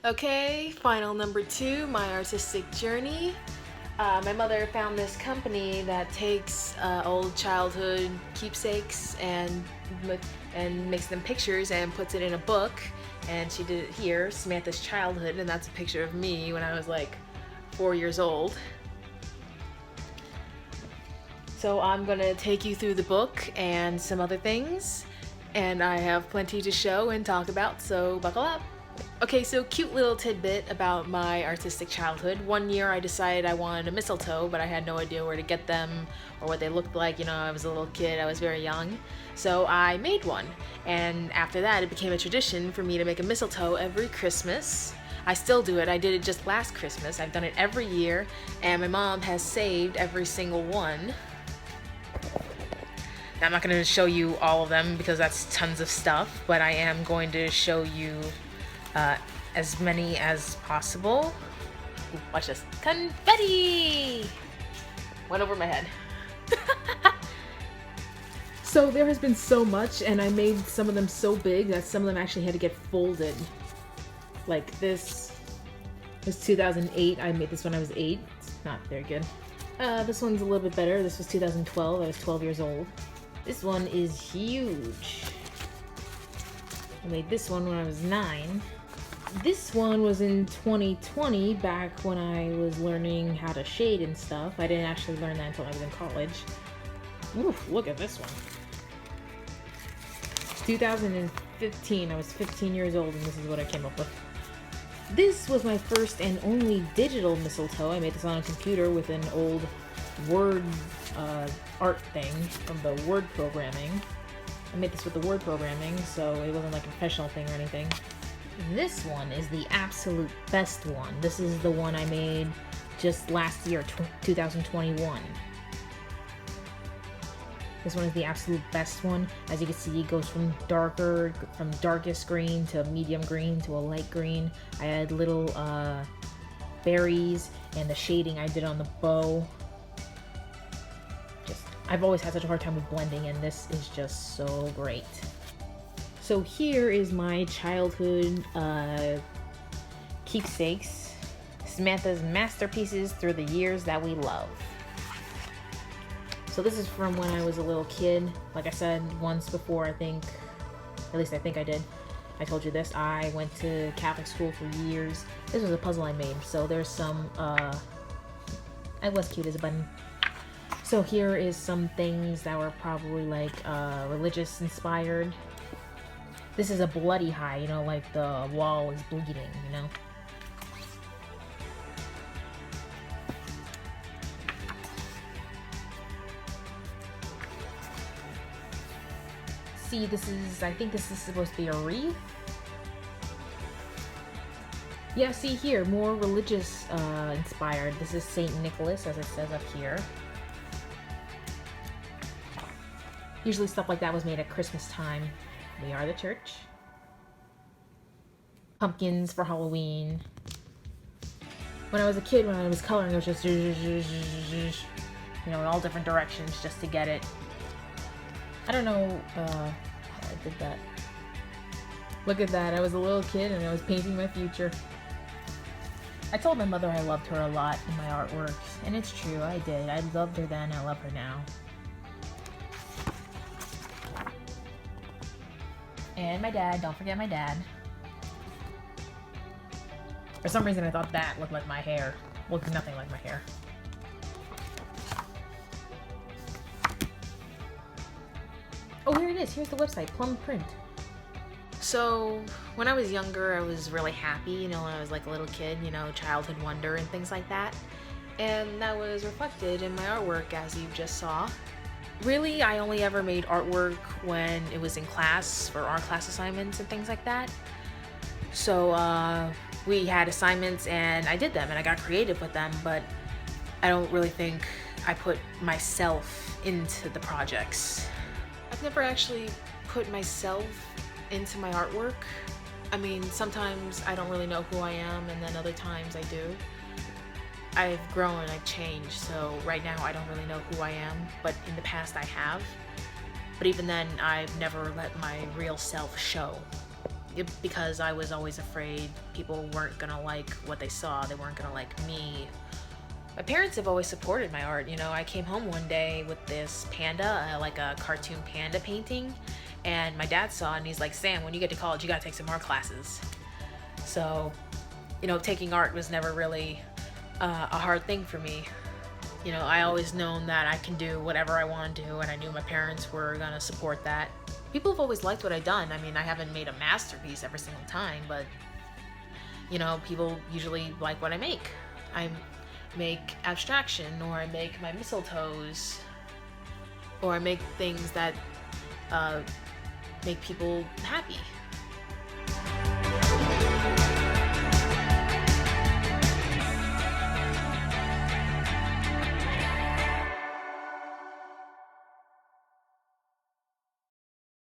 Okay, final number 2, my artistic journey. My mother found this company that takes old childhood keepsakes and makes them pictures and puts it in a book. And she did it here, Samantha's Childhood, and that's a picture of me when I was like 4 years old. So I'm gonna take you through the book and some other things, and I have plenty to show and talk about, so buckle up. Okay, so cute little tidbit about my artistic childhood. One year I decided I wanted a mistletoe, but I had no idea where to get them or what they looked like. You know, I was a little kid, I was very young. So I made one. And after that, it became a tradition for me to make a mistletoe every Christmas. I still do it. I did it just last Christmas. I've done it every year, and my mom has saved every single one. Now, I'm not going to show you all of them because that's tons of stuff, but I am going to show you as many as possible. Ooh, watch this. Confetti! Went over my head. So there has been so much, and I made some of them so big that some of them actually had to get folded. Like this was 2008. I made this when I was 8. It's not very good. This one's a little bit better. This was 2012. I was 12 years old. This one is huge. I made this one when I was 9. This one was in 2020, back when I was learning how to shade and stuff. I didn't actually learn that until I was in college. Oof, look at this one. It's 2015. I was 15 years old, and this is what I came up with. This was my first and only digital mistletoe. I made this on a computer with an old Word art thing from the Word programming. I made this with the Word programming, so it wasn't like a professional thing or anything. This one is the absolute best one. This is the one I made just last year, 2021. This one is the absolute best one. As you can see, it goes from darkest green to medium green to a light green. I had little berries, and the shading I did on the bow. I've always had such a hard time with blending, and this is just so great. So here is my childhood keepsakes, Samantha's masterpieces through the years that we love. So this is from when I was a little kid. Like I said once before, I think I think I did. I told you this. I went to Catholic school for years. This was a puzzle I made. So there's some, it was cute as a button. So here is some things that were probably like religious inspired. This is a bloody high, you know, like the wall is bleeding, you know. See, I think this is supposed to be a wreath. Yeah, see here, more religious inspired. This is Saint Nicholas, as it says up here. Usually stuff like that was made at Christmas time. We are the church. Pumpkins for Halloween. When I was a kid, when I was coloring, it was just, you know, in all different directions just to get it. I don't know how I did that. Look at that. I was a little kid and I was painting my future. I told my mother I loved her a lot in my artwork, and it's true, I did. I loved her then, I love her now. And my dad, don't forget my dad. For some reason I thought that looked like my hair. Looked nothing like my hair. Oh, here it is. Here's the website, Plum Print. So, when I was younger, I was really happy, you know, when I was like a little kid, you know, childhood wonder and things like that. And that was reflected in my artwork, as you just saw. Really, I only ever made artwork when it was in class for art class assignments and things like that. So we had assignments and I did them and I got creative with them, but I don't really think I put myself into the projects. I've never actually put myself into my artwork. I mean, sometimes I don't really know who I am, and then other times I do. I've grown, I've changed, so right now I don't really know who I am, but in the past I have. But even then, I've never let my real self show. because I was always afraid people weren't gonna like what they saw, they weren't gonna like me. My parents have always supported my art. You know, I came home one day with this panda, like a cartoon panda painting, and my dad saw it and he's like, Sam, when you get to college, you gotta take some art classes. So, you know, taking art was never really a hard thing for me. You know, I always known that I can do whatever I want to do, and I knew my parents were gonna support that. People have always liked what I've done. I mean, I haven't made a masterpiece every single time, but, you know, people usually like what I make. I make abstraction, or I make my mistletoes, or I make things that make people happy.